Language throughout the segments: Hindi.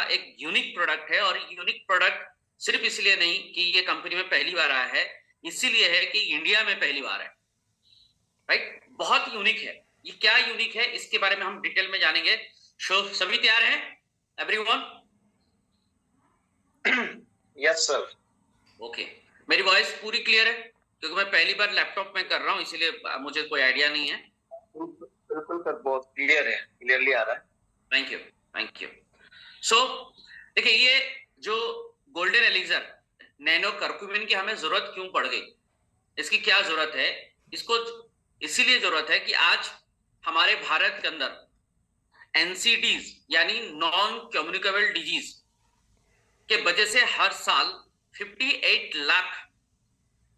एक यूनिक प्रोडक्ट है, और यूनिक प्रोडक्ट सिर्फ इसलिए नहीं कि ये कंपनी में पहली बार आया है, इसीलिए है कि इंडिया में पहली बार है, राइट। बहुत यूनिक है। ये क्या यूनिक है इसके बारे में हम डिटेल में जानेंगे। सभी तैयार हैं एवरीवन? Yes sir. ओके, मेरी वॉइस पूरी क्लियर है? क्योंकि मैं पहली बार लैपटॉप में कर रहा हूं, इसीलिए मुझे कोई आइडिया नहीं है। बिल्कुल सर, बहुत क्लियर है, क्लियरली आ रहा है। Thank you, thank you. So देखिए, ये जो गोल्डन एलिक्सर नैनो करक्यूमिन की हमें जरूरत क्यों पड़ गई, इसकी क्या जरूरत है, इसको इसीलिए जरूरत है कि आज हमारे भारत के अंदर एनसीडीज यानी नॉन कम्युनिकेबल डिजीज के वजह से हर साल 58 लाख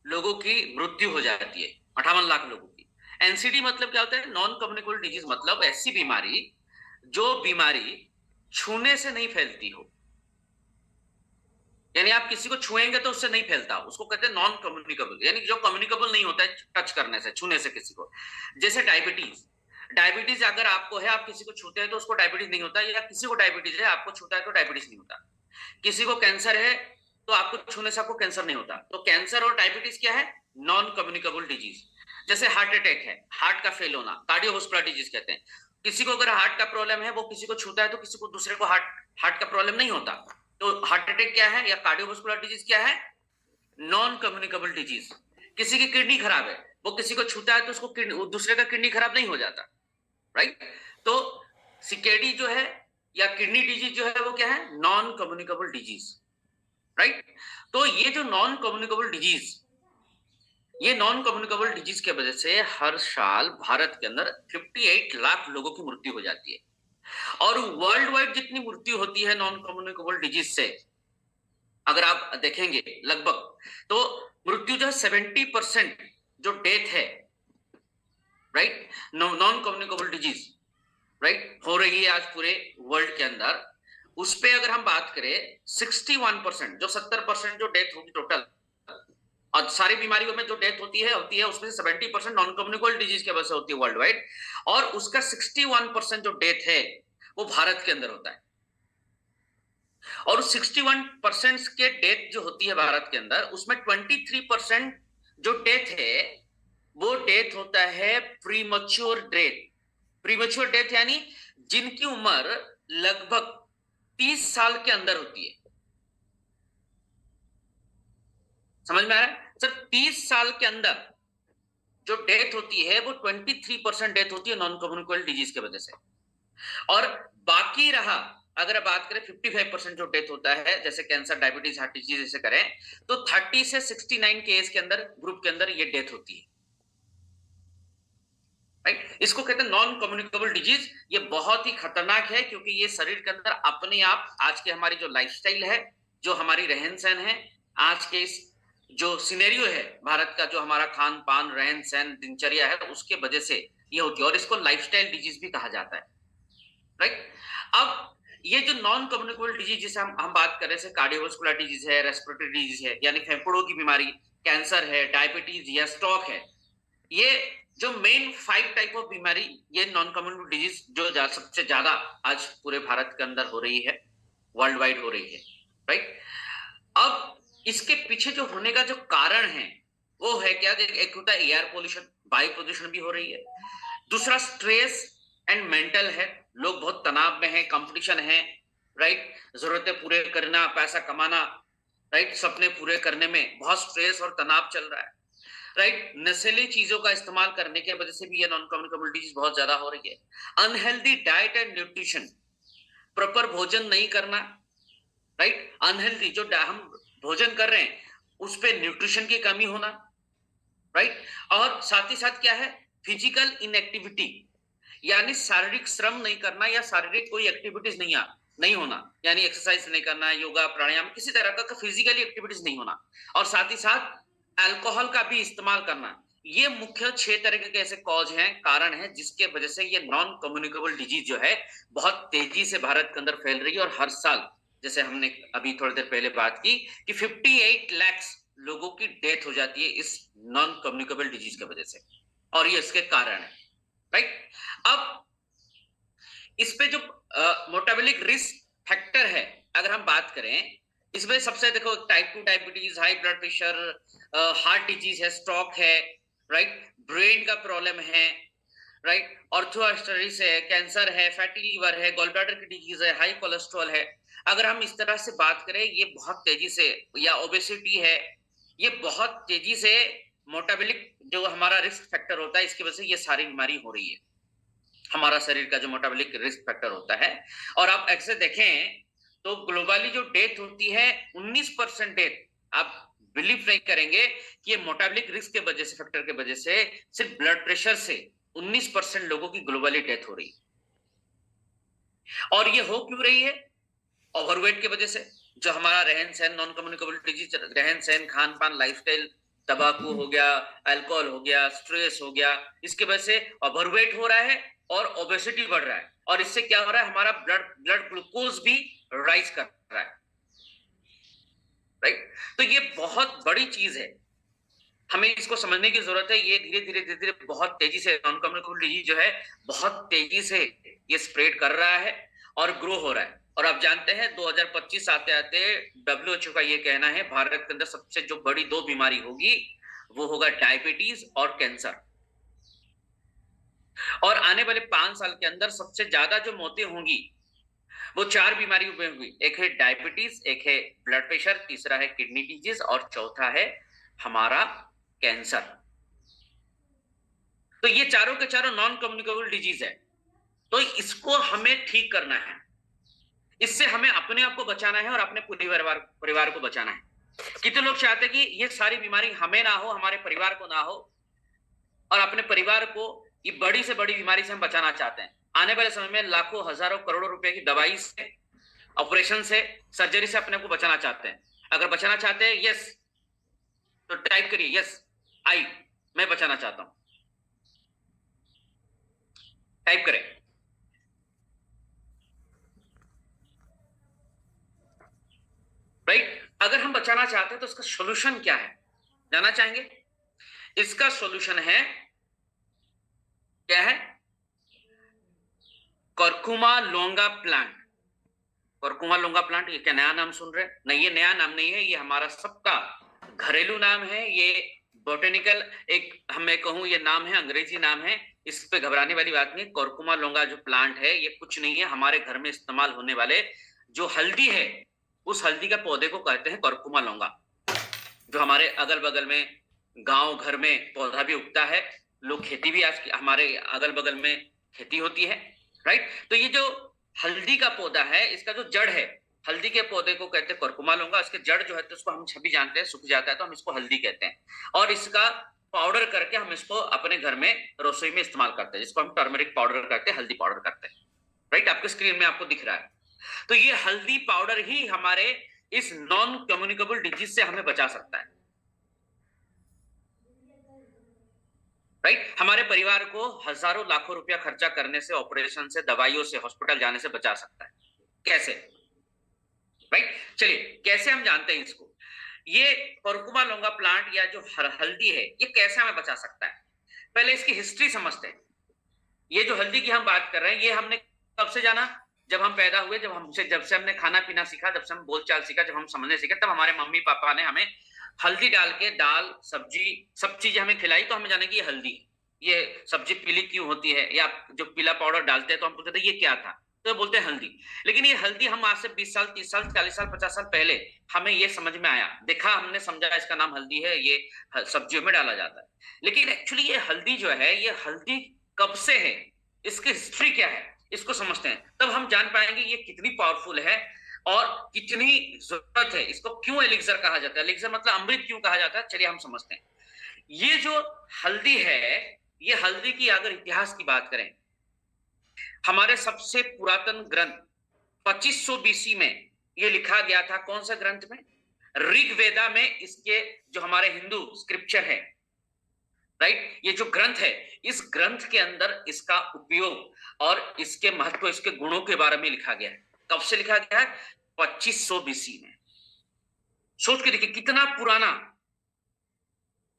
लोगों की मृत्यु हो जाती है। 58 लाख लोगों की। एनसीडी मतलब क्या होता है? नॉन कम्युनिकेबल डिजीज मतलब ऐसी बीमारी जो बीमारी छूने से नहीं फैलती हो, यानी आप किसी को छुएंगे तो उससे नहीं फैलता, उसको कहते हैं नॉन कम्युनिकेबल, यानी जो कम्युनिकेबल नहीं होता है टच करने से, छूने से किसी को। जैसे डायबिटीज, डायबिटीज अगर आपको है, आप किसी को छूते हैं तो उसको डायबिटीज नहीं होता, या किसी को डायबिटीज है आपको छूता है तो डायबिटीज नहीं होता। किसी को कैंसर है तो आपको छूने से आपको कैंसर नहीं होता। तो कैंसर और डायबिटीज क्या है? Non communicable disease. जैसे हार्ट अटैक है, हार्ट का फेल होना, कार्डियोवास्कुलर डिजीज कहते हैं। किसी को अगर हार्ट का प्रॉब्लम है, वो किसी को छूता है तो किसी को दूसरे को हार्ट का प्रॉब्लम नहीं होता। तो हार्ट अटैक क्या है या कार्डियोवास्कुलर डिजीज क्या है? Non communicable disease. किसी की किडनी खराब है, वो किसी को छूता है तो उसको दूसरे का किडनी खराब नहीं हो जाता, राइट। तो सीकेडी जो है या किडनी डिजीज जो है वो क्या है? Non communicable disease, right. तो ये जो नॉन कम्युनिकेबल डिजीज, ये नॉन कम्युनिकेबल डिजीज के वजह से हर साल भारत के अंदर 58 लाख लोगों की मृत्यु हो जाती है। और वर्ल्ड वाइड जितनी मृत्यु होती है नॉन कम्युनिकेबल डिजीज से, अगर आप देखेंगे लगभग, तो मृत्यु जो 70% जो डेथ है, right, non communicable disease, right, हो रही है आज पूरे वर्ल्ड के अंदर। उस पे अगर हम बात करें 61%, जो 70% जो डेथ होगी टोटल, और सारी बीमारियों में जो डेथ होती है उसमें से 70% नॉन कम्युनिकेबल डिजीज की वजह से होती है वर्ल्ड वाइड, और उसका 61% जो डेथ है वो भारत के अंदर होता है। और 61% के डेथ जो होती है भारत के अंदर, उसमें 23% जो डेथ है वो डेथ होता है प्रीमच्योर डेथ। प्रीमच्योर डेथ यानी जिनकी उम्र लगभग 30 साल के अंदर होती है। समझ में आ रहा है सर? 30 साल के अंदर जो डेथ होती है वो 23% डेथ होती है नॉन कम्युनिकेबल डिजीज की वजह से। और बाकी रहा, अगर बात करें 55% जो डेथ होता है, जैसे कैंसर, डायबिटीज, हार्ट डिजीज जैसे करें, तो 30 से 69 केस के अंदर, ग्रुप के अंदर ये डेथ होती है, राइट। इसको कहते हैं नॉन कम्युनिकेबल डिजीज। ये बहुत ही खतरनाक है क्योंकि ये शरीर के अंदर अपने आप, आज की हमारी जो लाइफस्टाइल है, जो हमारी रहन सहन है, आज के इस जो सिनेरियो है भारत का, जो हमारा खान पान, रहन सहन, दिनचर्या है, उसके वजह से ये होती है, और इसको लाइफस्टाइल डिजीज भी कहा जाता है, राइट। अब ये जो नॉन कम्युनिकेबल डिजीज जिसे हम बात कर रहे हैं, कार्डियोवास्कुलर डिजीज है, रेस्पिरेटरी डिजीज है यानी फेफड़ों की बीमारी, कैंसर है, डायबिटीज या स्ट्रोक है, ये जो मेन 5 टाइप ऑफ बीमारी, ये नॉन कम्युनिकेबल डिजीज जो सबसे ज्यादा आज पूरे भारत के अंदर हो रही है, वर्ल्ड वाइड हो रही है, राइट। अब इसके पीछे जो होने का जो कारण है वो है क्या? एक होता है एयर पोल्यूशन, वायु प्रदूषण भी हो रही है। दूसरा स्ट्रेस एंड मेंटल है, लोग बहुत तनाव में है, कंपटीशन है, राइट, जरूरतें पूरे करना, पैसा कमाना, राइट, सपने पूरे करने में बहुत स्ट्रेस और तनाव चल रहा है, राइट। नशीली चीजों का इस्तेमाल करने की वजह से भी ये नॉन कम्युनिकेबल डिजीज बहुत ज्यादा हो रही है। Unhealthy diet and nutrition, proper भोजन नहीं करना, राइट, अनहेल्दी जो हम भोजन कर रहे हैं उस पे न्यूट्रिशन की कमी होना, राइट। और साथ ही साथ क्या है? फिजिकल इनएक्टिविटी, यानी शारीरिक श्रम नहीं करना या शारीरिक कोई एक्टिविटीज नहीं होना, यानी एक्सरसाइज नहीं करना, योगा, प्राणायाम, किसी तरह का फिजिकली एक्टिविटीज नहीं होना, और साथ ही साथ अल्कोहल का भी इस्तेमाल करना। ये मुख्य 6 तरह के ऐसे कॉज हैं, कारण हैं, जिसके वजह से ये नॉन कम्युनिकेबल डिजीज जो है बहुत तेजी से भारत के अंदर फैल रही है। और हर साल, जैसे हमने अभी थोड़ी देर पहले बात की, कि 58 लाख लोगों की डेथ हो जाती है इस नॉन कम्युनिकेबल डिजीज की वजह से, और ये इसके कारण है, राइट। अब इस पे जो मेटाबॉलिक रिस्क फैक्टर है अगर हम बात करें, इसमें सबसे देखो type 2 diabetes, high blood pressure, heart disease है, स्ट्रोक है, राइट, ब्रेन का प्रॉब्लम है, राइट, ऑर्थोआर्थराइटिस है, कैंसर है, फैटी लीवर है, गॉल ब्लैडर की डिजीज है, हाई कोलेस्ट्रॉल है। अगर हम इस तरह से बात करें, ये बहुत तेजी से, या ओबेसिटी है, ये बहुत तेजी से मोटाबॉलिक जो हमारा रिस्क फैक्टर होता है, इसकी वजह से ये सारी बीमारी हो रही है, हमारा शरीर का जो मोटाबॉलिक रिस्क फैक्टर होता है। और आप ऐसे देखें तो ग्लोबली जो डेथ होती है 19% डेथ, आप बिलीव नहीं करेंगे कि ये मोटाबॉलिक रिस्क के वजह से, फैक्टर के वजह से, सिर्फ ब्लड प्रेशर से 19% लोगों की ग्लोबली डेथ हो रही है। और ये हो क्यों रही है? ओवरवेट की वजह से, जो हमारा रहन सहन, नॉन कम्युनिकेबल डिजीज, रहन सहन, खान पान, लाइफस्टाइल, तंबाकू हो गया, अल्कोहल हो गया, स्ट्रेस हो गया, इसकी वजह से ओवरवेट हो रहा है और ओबेसिटी बढ़ रहा है। और इससे क्या हो रहा है, हमारा ब्लड ग्लूकोज भी राइज कर रहा है, राइट। तो ये बहुत बड़ी चीज है, हमें इसको समझने की जरूरत है। ये धीरे धीरे धीरे धीरे बहुत तेजी से नॉन कम्युनिकेबल डिजीज जो है बहुत तेजी से ये स्प्रेड कर रहा है और ग्रो हो रहा है। और आप जानते हैं 2025 आते आते WHO का ये कहना है भारत के अंदर सबसे जो बड़ी 2 बीमारी होगी वो होगा डायबिटीज और कैंसर। और आने वाले 5 साल के अंदर सबसे ज्यादा जो मौतें होंगी वो 4 बीमारियों में होंगी। एक है डायबिटीज, एक है ब्लड प्रेशर, तीसरा है किडनी डिजीज और चौथा है हमारा कैंसर। तो ये चारों के चारों नॉन कम्युनिकेबल डिजीज है। तो इसको हमें ठीक करना है, इससे हमें अपने आप को बचाना है और अपने परिवार को बचाना है। कितने लोग चाहते हैं कि ये सारी बीमारी हमें ना हो, हमारे परिवार को ना हो, और अपने परिवार को ये बड़ी से बड़ी बीमारी से हम बचाना चाहते हैं। आने वाले समय में लाखों हजारों करोड़ों रुपए की दवाई से, ऑपरेशन से, सर्जरी से अपने को बचाना चाहते हैं। अगर बचाना चाहते हैं यस तो टाइप करिए यस, मैं बचाना चाहता हूं, टाइप करें। राइट, अगर हम बचाना चाहते हैं तो इसका सॉल्यूशन क्या है, जानना चाहेंगे? इसका सॉल्यूशन है, क्या है? Curcuma लोंगा plant. करकुमा लोंगा प्लांट, ये क्या नया नाम सुन रहे हैं? नहीं, ये नया नाम नहीं है, ये हमारा सबका घरेलू नाम है। ये बोटेनिकल एक, मैं कहूं ये नाम है, अंग्रेजी नाम है, इस पे घबराने वाली बात नहीं। करकुमा लोंगा जो प्लांट है ये कुछ नहीं है, हमारे घर में इस्तेमाल होने वाले जो हल्दी है उस हल्दी का पौधे को कहते हैं करकुमा लोंगा, जो हमारे अगल बगल में गांव घर में पौधा भी उगता है। लोग खेती भी, आज हमारे अगल बगल में खेती होती है, राइट। तो ये जो हल्दी का पौधा है, इसका जो जड़ है, हल्दी के पौधे को कहते हैं करकुमा लोंगा। इसके जड़ जो है तो उसको हम छबी जानते हैं, सूख जाता है तो हम इसको हल्दी कहते हैं। और इसका पाउडर करके हम इसको अपने घर में रसोई में इस्तेमाल करते हैं, जिसको हम टर्मरिक पाउडर करते हैं, हल्दी पाउडर करते हैं, राइट। आपके स्क्रीन में आपको दिख रहा है। तो ये हल्दी पाउडर ही हमारे इस नॉन कम्युनिकेबल डिजीज से हमें बचा सकता है, राइट। हमारे परिवार को हजारों लाखों रुपया खर्चा करने से, ऑपरेशन से, दवाइयों से, हॉस्पिटल जाने से बचा सकता है। कैसे? राइट, चलिए कैसे हम जानते हैं इसको। ये करकुमा लोंगा प्लांट या जो हल्दी है ये कैसे हमें बचा सकता है, पहले इसकी हिस्ट्री समझते हैं। ये जो हल्दी की हम बात कर रहे हैं ये हमने कब से जाना? जब हम पैदा हुए, जब से हमने खाना पीना सीखा, जब से हम बोलचाल सीखा, जब हम समझने सीखे, तब हमारे मम्मी पापा ने हमें हल्दी डाल के दाल सब्जी सब चीजें हमें खिलाई, तो हमें जाने की ये हल्दी, ये सब्जी पीली क्यों होती है, या जो पीला पाउडर डालते हैं तो हम पूछते थे ये क्या था, तो बोलते हैं हल्दी। लेकिन ये हल्दी हम आज से 20 साल, 30 साल, 40 साल, 50 साल पहले हमें ये समझ में आया, देखा, हमने समझा इसका नाम हल्दी है, ये सब्जियों में डाला जाता है। लेकिन एक्चुअली ये हल्दी जो है, ये हल्दी कब से है, इसकी हिस्ट्री क्या है, इसको समझते हैं, तब हम जान पाएंगे ये कितनी पावरफुल है और कितनी जरूरत है। इसको क्यों एलिक्सर कहा जाता है, एलिक्सर मतलब अमृत क्यों कहा जाता है, चलिए हम समझते हैं। ये जो हल्दी है, ये हल्दी की अगर इतिहास की बात करें, हमारे सबसे पुरातन ग्रंथ 2500 BC में ये लिखा गया था। कौन सा ग्रंथ में? ऋग्वेदा में। इसके जो हमारे हिंदू स्क्रिप्चर है, राइट, ये जो ग्रंथ है, इस ग्रंथ के अंदर इसका उपयोग और इसके महत्व, इसके गुणों के बारे में लिखा गया है। कब से लिखा गया है? 2500 BC में। सोच के देखिए कितना पुराना,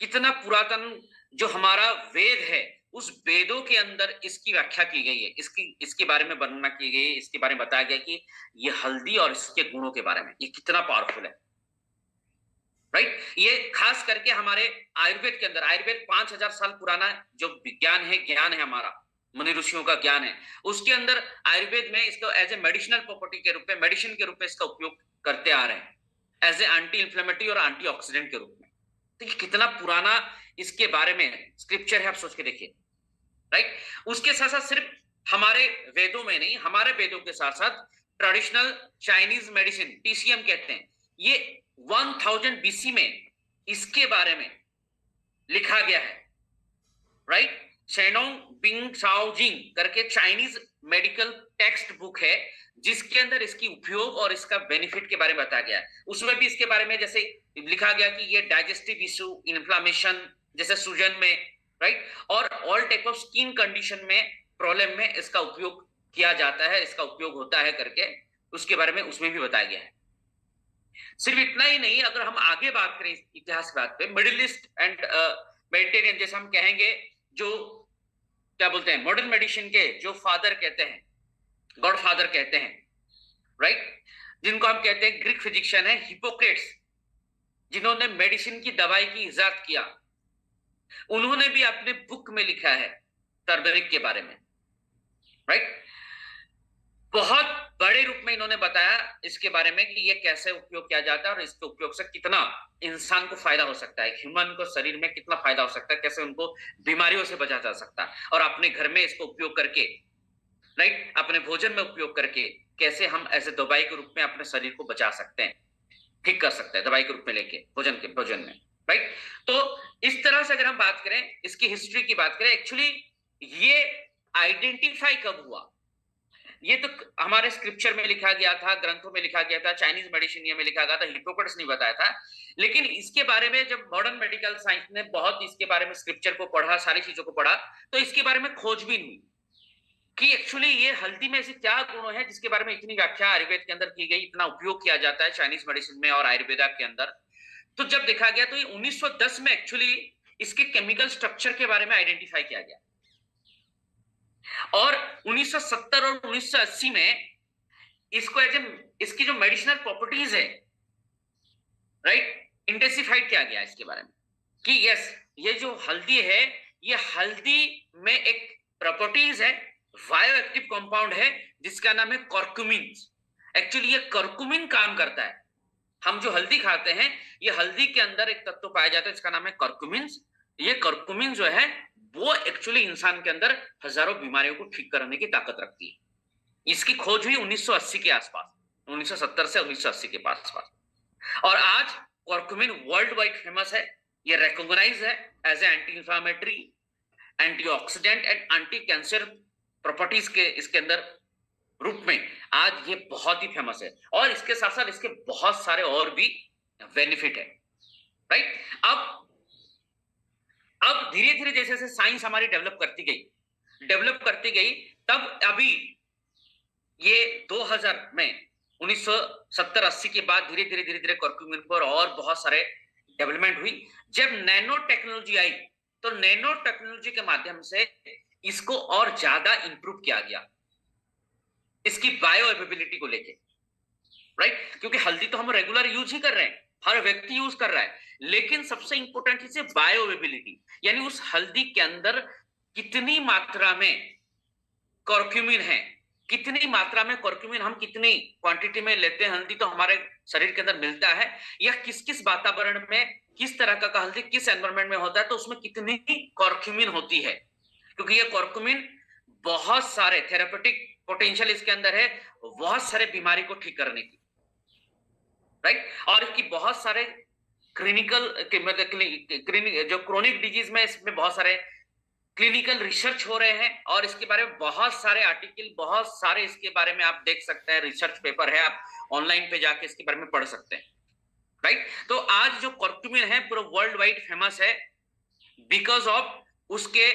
कितना पुरातन जो हमारा वेद है, उस वेदों के अंदर इसकी व्याख्या की गई है, इसके बारे में वर्णना की गई है, इसके बारे में बताया गया कि ये हल्दी और इसके गुणों के बारे में ये कितना पावरफुल है, राइट। ये खास करके हमारे आयुर्वेद के अंदर, आयुर्वेद 5000 साल पुराना जो विज्ञान है, ज्ञान है हमारा, मुनि ऋषियों का ज्ञान है, उसके अंदर आयुर्वेद में इसको एज ए मेडिसिनल प्रॉपर्टी के रूप में, मेडिसिन के रूप में इसका उपयोग करते आ रहे हैं, एज ए एंटी इंफ्लेमेटरी और एंटीऑक्सीडेंट के रूप में। तो ये कितना पुराना इसके बारे में स्क्रिप्चर है, आप सोच के देखिए, राइट। उसके साथ साथ सिर्फ हमारे वेदों में नहीं, हमारे वेदों के साथ साथ ट्रेडिशनल चाइनीज मेडिसिन, टीसीएम कहते हैं, ये 1000 बीसी में इसके बारे में लिखा गया है, राइट। शेनोंग बिंग शाओ जिंग करके चाइनीज मेडिकल टेक्स्ट बुक है, जिसके अंदर इसकी उपयोग और इसका बेनिफिट के बारे में बताया गया है। उसमें भी इसके बारे में जैसे लिखा गया कि ये डाइजेस्टिव इशू, इन्फ्लामेशन जैसे सूजन में, राइट, और all type of skin condition में, प्रॉब्लम में इसका उपयोग किया जाता है, इसका उपयोग होता है करके उसके बारे में उसमें भी बताया गया है। सिर्फ इतना ही नहीं, अगर हम आगे बात करें इतिहास की बात पे, मिडिल ईस्ट एंड मेडिटेरियन जैसे हम कहेंगे, जो क्या बोलते हैं मॉडर्न मेडिसिन के जो फादर कहते हैं, गॉड फादर कहते हैं, राइट, जिनको हम कहते हैं ग्रीक फिजिशियन है हिपोक्रेट्स, जिन्होंने मेडिसिन की दवाई की इजाद किया, उन्होंने भी अपने बुक में लिखा है टर्मरिक के बारे में, राइट। बहुत बड़े रूप में इन्होंने बताया इसके बारे में कि ये कैसे उपयोग किया जाता है और इसके उपयोग से कितना इंसान को फायदा हो सकता है, ह्यूमन को शरीर में कितना फायदा हो सकता है, कैसे उनको बीमारियों से बचा जा सकता है, और अपने घर में इसको उपयोग करके, राइट, अपने भोजन में उपयोग करके कैसे हम ऐसे दवाई के रूप में अपने शरीर को बचा सकते हैं, ठीक कर सकते हैं दवाई के रूप में लेके भोजन में, राइट। तो इस तरह से अगर हम बात करें, इसकी हिस्ट्री की बात करें, एक्चुअली ये आइडेंटिफाई कब हुआ, ये तो हमारे स्क्रिप्चर में लिखा गया था, ग्रंथों में लिखा गया था, चाइनीज मेडिसिन में लिखा गया था, हिपोक्रेट्स ने बताया था। लेकिन इसके बारे में जब मॉडर्न मेडिकल साइंस ने बहुत इसके बारे में स्क्रिप्चर को पढ़ा, सारी चीजों को पढ़ा, तो इसके बारे में खोजबीन हुई कि एक्चुअली ये हल्दी में ऐसे क्या गुण है जिसके बारे में इतनी व्याख्या आयुर्वेद के अंदर की गई, इतना उपयोग किया जाता है चाइनीज मेडिसिन में और आयुर्वेदा के अंदर। तो जब देखा गया तो ये 1910 में एक्चुअली इसके केमिकल स्ट्रक्चर के बारे में आइडेंटिफाई किया गया, और 1970 और 1980 में इसको इसकी जो मेडिसिनल प्रॉपर्टीज है, राइट, इंटेंसिफाइड किया गया इसके बारे में कि यस, ये जो हल्दी है, ये हल्दी में एक प्रॉपर्टीज है, बायो एक्टिव कंपाउंड है, जिसका नाम है कर्कुमिन। एक्चुअली ये कर्कुमिन काम करता है। हम जो हल्दी खाते हैं, ये हल्दी के अंदर एक तत्व पाया जाता है जिसका नाम है कर्कुमिन। ये कर्कुमिन जो है वो एक्चुअली इंसान के अंदर हजारों बीमारियों को ठीक करने की ताकत रखती है। इसकी खोज हुई 1980 के आसपास, 1970 से 1980 के आसपास, और आज कर्कुमिन वर्ल्ड वाइड फेमस है। ये रिकॉग्नाइज है as a anti inflammatory, antioxidant and anti cancer properties के इसके अंदर रूप में आज ये बहुत ही फेमस है, और इसके साथ साथ इसके बहुत सारे और भी बेनिफिट है, राइट। अब धीरे धीरे जैसे जैसे साइंस हमारी डेवलप करती गई, तब अभी ये 2000 में 1970-80 के बाद धीरे धीरे कर्कुमिन पर और बहुत सारे डेवलपमेंट हुई। जब नैनो टेक्नोलॉजी आई, तो नैनो टेक्नोलॉजी के माध्यम से इसको और ज्यादा इंप्रूव किया गया, इसकी बायो एवेबिलिटी को लेके, राइट, क्योंकि हल्दी तो हम रेगुलर यूज ही कर रहे हैं, हर व्यक्ति यूज कर रहा है, लेकिन सबसे इंपॉर्टेंट चीज है बायो एवेबिलिटी, यानी उस हल्दी के अंदर कितनी मात्रा में कर्क्यूमिन है, कितनी मात्रा में कर्क्यूमिन हम कितनी क्वांटिटी में लेते हैं हल्दी तो हमारे शरीर के अंदर मिलता है, या किस किस वातावरण में किस तरह का हल्दी किस एनवायरमेंट में होता है तो उसमें कितनी कर्क्यूमिन होती है, क्योंकि ये कर्क्यूमिन बहुत सारे थेरेपेटिक पोटेंशियल इसके अंदर है, बहुत सारे बीमारी को ठीक करने की, राइट। और इसकी बहुत सारे क्लिनिकल जो क्रोनिक डिजीज में इसमें बहुत सारे क्लिनिकल रिसर्च हो रहे हैं, और इसके बारे में बहुत सारे आर्टिकल, बहुत सारे इसके बारे में आप देख सकते हैं, रिसर्च पेपर है, आप ऑनलाइन पे जाके इसके बारे में पढ़ सकते हैं, राइट। तो आज जो कर्क्यूमिन है पूरा वर्ल्ड वाइड फेमस है, बिकॉज ऑफ उसके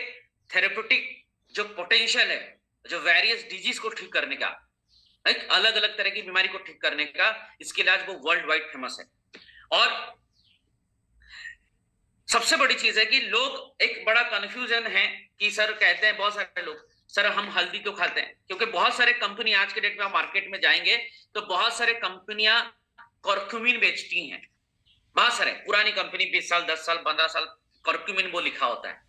थेरेपेटिक जो पोटेंशियल है, जो वेरियस डिजीज को ठीक करने का, एक अलग अलग तरह की बीमारी को ठीक करने का, इसके इलाज वो वर्ल्ड वाइड फेमस है। और सबसे बड़ी चीज है कि लोग एक बड़ा कंफ्यूजन है कि सर कहते हैं बहुत सारे लोग, सर हम हल्दी क्यों खाते हैं? क्योंकि बहुत सारे कंपनी आज के डेट में आप मार्केट में जाएंगे तो बहुत सारे कंपनियां करक्यूमिन बेचती हैं। बहुत सारे पुरानी कंपनी 20 साल 10 साल 15 साल करक्यूमिन वो लिखा होता है,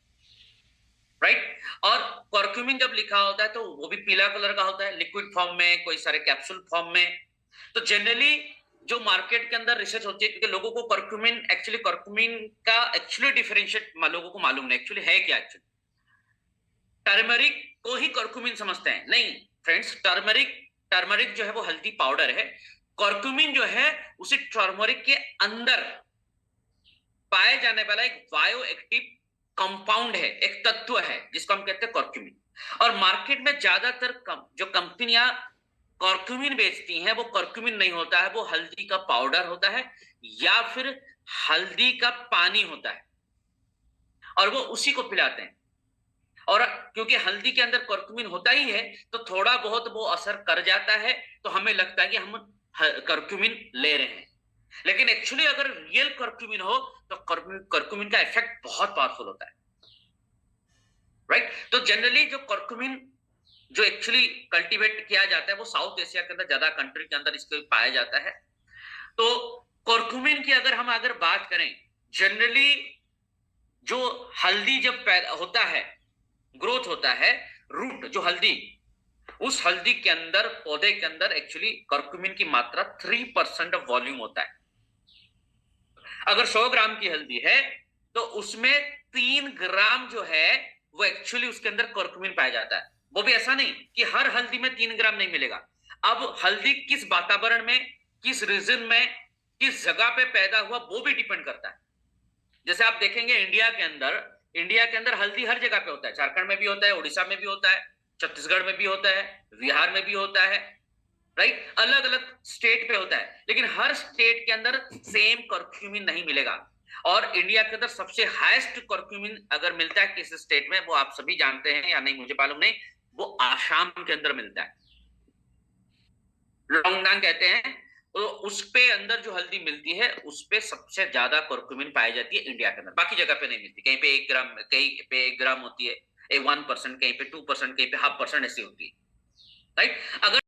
राइट। और करक्यूमिन जब लिखा होता है तो वो भी पीला कलर का होता है, लिक्विड फॉर्म में, कोई सारे कैप्सूल फॉर्म में। तो जनरली जो मार्केट के अंदर रिसर्च होती है, क्योंकि लोगों को करक्यूमिन का एक्चुअली डिफरेंशिएट लोगों को मालूम नहीं एक्चुअली है क्या। एक्चुअली टर्मरिक को ही करक्यूमिन समझते हैं, नहीं फ्रेंड्स। टर्मरिक जो है वो हल्दी पाउडर है। करक्यूमिन जो है उसी टर्मरिक के अंदर पाए जाने वाला एक बायो एक्टिव कंपाउंड है, एक तत्व है जिसको हम कहते हैं करक्यूमिन। और मार्केट में ज्यादातर जो कंपनियां करक्यूमिन बेचती हैं वो करक्यूमिन नहीं होता है, वो हल्दी का पाउडर होता है या फिर हल्दी का पानी होता है, और वो उसी को पिलाते हैं। और क्योंकि हल्दी के अंदर करक्यूमिन होता ही है तो थोड़ा बहुत वो असर कर जाता है, तो हमें लगता है कि हम करक्यूमिन ले रहे हैं। लेकिन एक्चुअली अगर रियल करक्यूमिन हो तो करक्यूमिन का इफेक्ट बहुत पावरफुल होता है, राइट। तो जनरली जो करक्यूमिन जो एक्चुअली कल्टीवेट किया जाता है वो साउथ एशिया के अंदर ज्यादा कंट्री के अंदर इसको पाया जाता है। तो करक्यूमिन की अगर हम बात करें, जनरली जो हल्दी जब पैदा होता है, ग्रोथ होता है, रूट जो हल्दी, उस हल्दी के अंदर, पौधे के अंदर एक्चुअली करक्यूमिन की मात्रा 3% ऑफ वॉल्यूम होता है। अगर 100 ग्राम की हल्दी है तो उसमें 3 ग्राम जो है वो एक्चुअली उसके अंदर करक्यूमिन पाया जाता है। वो भी ऐसा नहीं कि हर हल्दी में 3 ग्राम नहीं मिलेगा। अब हल्दी किस वातावरण में, किस रीजन में, किस जगह पे पैदा हुआ वो भी डिपेंड करता है। जैसे आप देखेंगे इंडिया के अंदर हल्दी हर जगह पे होता है। झारखंड में भी होता है, उड़ीसा में भी होता है, छत्तीसगढ़ में भी होता है, बिहार में भी होता है, राइट। अलग अलग स्टेट पे होता है, लेकिन हर स्टेट के अंदर सेम करक्यूमिन नहीं मिलेगा। और इंडिया के अंदर सबसे हाईएस्ट करक्यूमिन अगर मिलता है किस स्टेट में, वो आप सभी जानते हैं या नहीं मुझे मालूम नहीं, वो आसाम के अंदर मिलता है, लोंगडांग कहते हैं। तो उस पे अंदर जो हल्दी मिलती है उस पे सबसे ज्यादा करक्यूमिन पाई जाती है इंडिया के अंदर, बाकी जगह पे नहीं मिलती। कहीं पे 1 ग्राम, कहीं पे 1 ग्राम होती है, 1%, कहीं पे 2%, कहीं पे 0.5% ऐसी होती है, राइट। अगर